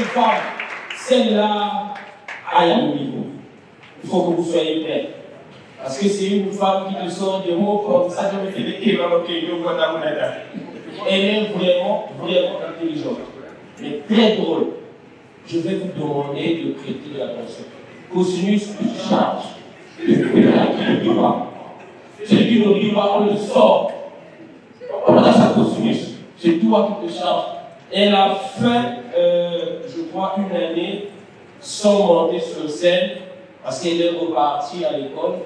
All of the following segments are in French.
femme, celle-là aille à mon niveau. Il faut que vous soyez prêts. Parce que c'est une femme qui te sort des mots comme ça, je me fais des elle est vraiment, vraiment intelligente. Mais très drôle. Je vais vous demander de prêter de l'attention. Cosinus, tu charges. Celui qui ne rit pas, on le sort. On a ça, Cosinus. C'est toi qui te charges. Elle a fait, je crois, une année sans monter sur scène parce qu'elle est repartie à l'école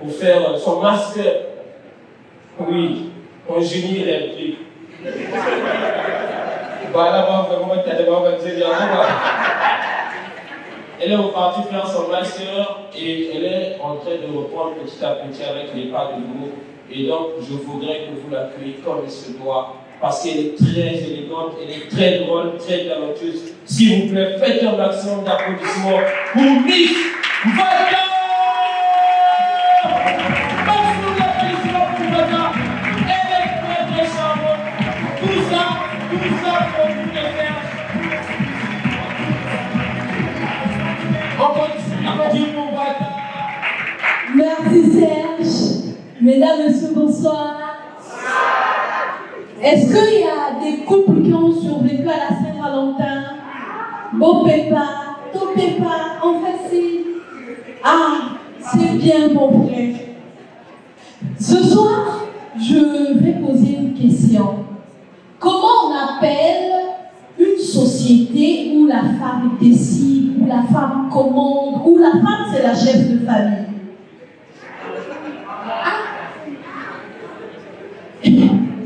pour faire son master. Oui, en génie électrique. Elle est repartie faire son master et elle est en train de reprendre petit à petit avec les pas de l'humour. Et donc, je voudrais que vous l'accueilliez comme il se doit. Parce qu'elle est très élégante, elle est très drôle, très talentueuse. S'il vous plaît, faites un maximum d'applaudissements pour Miss Vada! Maximum d'applaudissements pour Vada! Elle est très très charmante. Tout ça pour vous le faire. Encore une fois, pour Vada. Merci Serge. Mesdames, Messieurs, bonsoir. Est-ce qu'il y a des couples qui ont survécu à la Saint-Valentin? Beau Pépa, ton Pépa, en fait c'est... Ah, c'est bien mon frère. Ce soir, je vais poser une question. Comment on appelle une société où la femme décide, où la femme commande, où la femme c'est la chef de famille?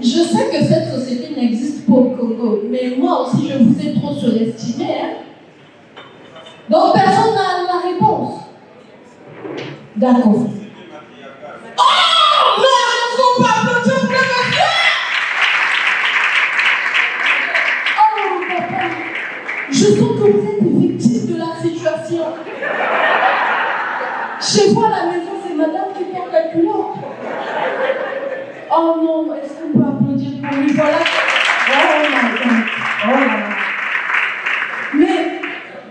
Je sais que cette société n'existe pas au Congo, mais moi aussi je vous ai trop surestimé. Hein? Donc personne n'a la réponse. D'accord. Oh, mais il ne faut pas applaudir pour le monsieur. Oh, papa, je sens que vous êtes victime de la situation. Chez vous à la maison, c'est madame qui porte la culotte. Oh non, est-ce qu'on peut applaudir pour lui? Voilà. Oh my God. Oh là là. Mais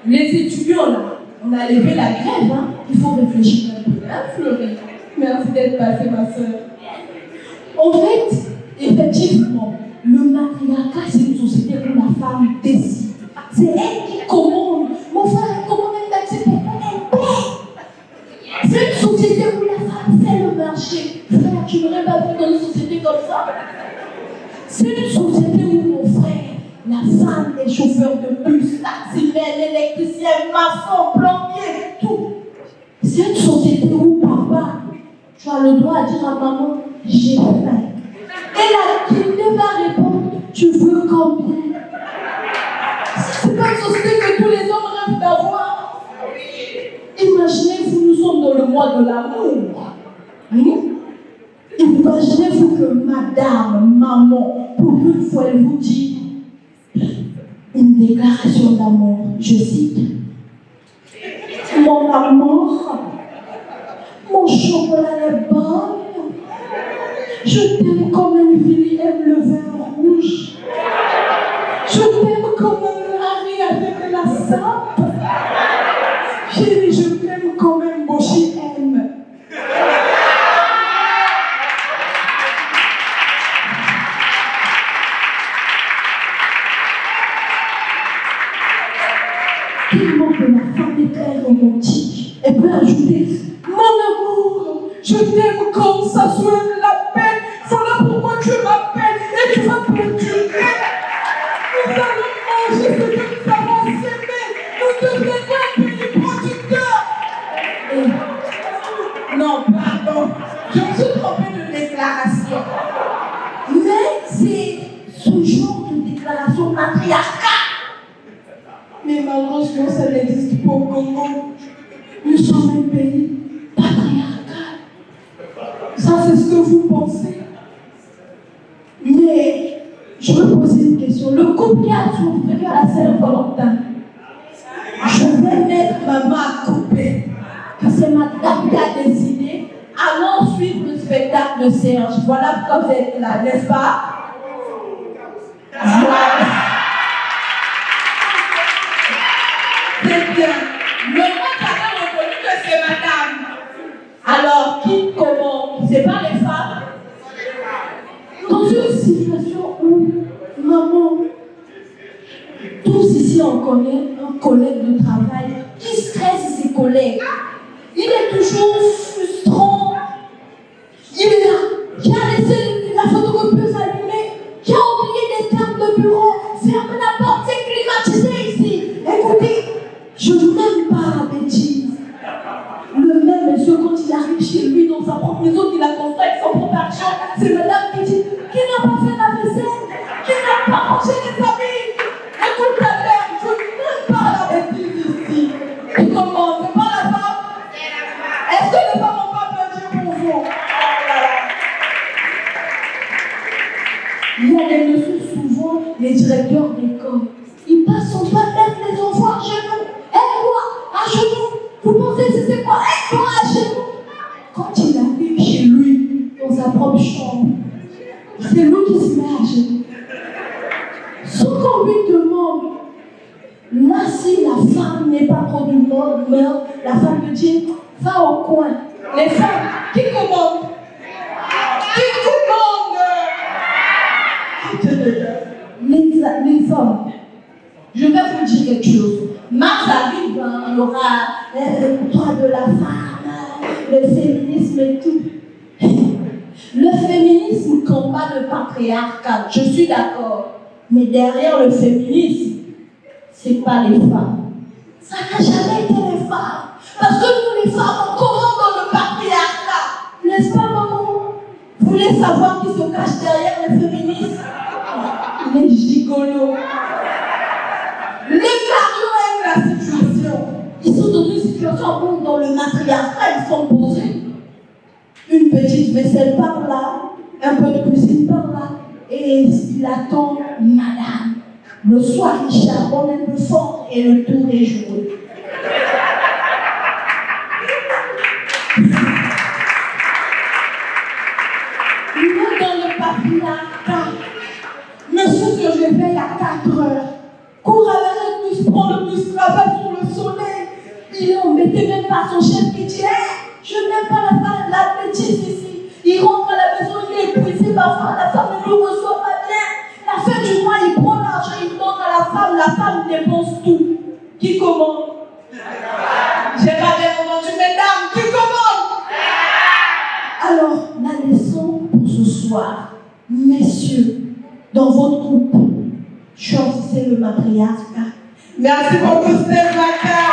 les étudiants là, on a levé la grève, hein. Il faut réfléchir un peu, hein, Fleury? Merci d'être passée, ma soeur. En fait, effectivement, le matriarcat, c'est une société où la femme décide. C'est elle qui commande. Mon frère, commande un taxi pour elle paie. C'est une société où la femme fait le marché. Frère, tu n'aurais pas vu dans une société comme ça? C'est une société où, mon frère, la femme est chauffeur de bus, taximène, électricien, maçon, plombier, tout. C'est une société où, papa, tu as le droit de dire à maman, j'ai faim. Et la Guinée va répondre, tu veux combien? C'est pas une société que tous les hommes rêvent d'avoir. Imaginez-vous, nous sommes dans le mois de l'amour. Imaginez-vous que madame, maman, pour une fois, elle vous dit une déclaration d'amour. Je cite. Mon amour, mon chocolat est bon. Je t'aime comme une fille aime le vin rouge. Je t'aime comme un mari avec la sape. Chérie, je t'aime comme un bochi aime. Tellement que la femme est très romantique. Elle peut ajouter mon amour, je t'aime comme ça soigne la paix. Voilà pourquoi tu m'appelles et tu vas perdurer. Nous allons manger ce que nous avons semé. Nous devenons un pays producteur. Non, pardon, je me suis trompée de déclaration. Mais c'est ce genre de déclaration matriarcale. Mais malheureusement, ça n'existe pas au Congo. Nous sommes un pays patriarcal. Ça, c'est ce que vous pensez. Mais je veux poser une question. Le couple qui a survécu à la Saint-Valentin, je vais mettre ma main à couper. Parce que c'est madame qui a décidé. Allons suivre le spectacle de Serge. Voilà pourquoi vous êtes là, n'est-ce pas? Voilà. Tous ici, on connaît un collègue de travail qui stresse ses collègues. Il est toujours frustrant. Il est là, qui a laissé la photocopieuse allumée, qui a oublié des tables de bureau. Ferme la porte, c'est climatisé ici. Écoutez, je n'aime pas la bêtise. Le même monsieur, quand il arrive chez lui dans sa propre maison, il a construit avec son propre argent, c'est madame qui dit qui n'a pas fait la vaisselle, qui n'a pas mangé les habits. Écoute ta mère, je n'aime pas la bêtise ici. Et comment? C'est pas la femme? Est-ce que les femmes n'ont pas peur de Dieu pour vous? Il y a des leçons souvent, les directeurs d'école. Ils passent son temps à mettre les enfants à genoux. Aide-moi, à genoux. Vous pensez que c'est quoi? Aide-moi à genoux. Quand il arrive chez lui, dans sa propre chambre, c'est lui qui se met à genoux. Sans qu'on lui demande, là, si la femme n'est pas trop d'humeur, la femme peut dire, va au coin. Les femmes, qui commandent? Qui commandent? Les hommes, je vais vous dire quelque chose. Mars arrive, il y aura le droit de la femme, le féminisme et tout. Le féminisme combat le patriarcat, je suis d'accord. Mais derrière le féminisme, c'est pas les femmes. Ça n'a jamais été les femmes. Parce que nous, les femmes, on commande dans le patriarcat. N'est-ce pas, maman? Vous voulez savoir qui se cache derrière les féministes? Les gigolos. Les cardio aiment la situation. Ils sont dans une situation où, dans le matriarcat, ils sont posés. Une petite vaisselle par là, un peu de cuisine par là, et il attend madame. Le soir, il charbonne un peu fort et le tour est joué. Il est dans le patriarcat. Monsieur que je réveille à 4 heures. Cours avec le bus, prends le bus, travaille sur le soleil. Il est embêté même par son chef qui dit hey, je n'aime pas la bêtise ici. Il rentre à la maison, il est épuisé, parfois la femme ne le reçoit pas bien. La fin du mois, il prend l'argent, il donne à la femme dépense tout. Qui commande? J'ai pas bien entendu, mesdames, qui commande? Alors, la leçon pour ce soir, messieurs, dans votre groupe, choisissez le matriarcat. Merci beaucoup, Steph Matin.